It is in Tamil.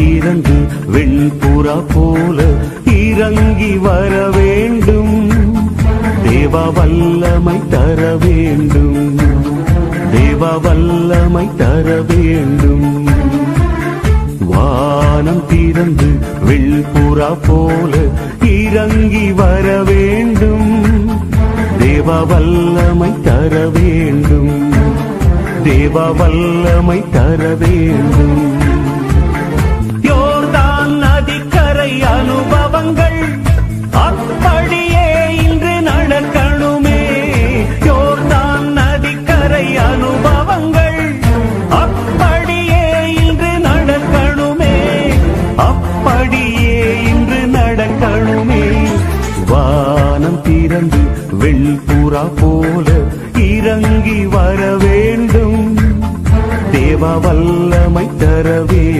திறந்து வெண்புறா போல இறங்கி வர வேண்டும். தேவ வல்லமை தர வேண்டும். தேவ வல்லமை தர வேண்டும். வானம் திறந்து வெண்புறா போல இறங்கி வர வேண்டும். தேவ வல்லமை தர வேண்டும். தேவ வல்லமை தர வேண்டும். யோர்தான் நதிக்கரை அனுபவங்கள் அப்படியே இன்று நடக்கணுமே. யோர்தான் நதிக்கரை அனுபவங்கள் அப்படியே இன்று நடக்கணுமே. அப்படியே இன்று நடக்கணுமே. வானம் திறந்து வெண்புறா போல இறங்கி வர வேண்டும். தேவ வல்லமை தர வேண்டும்.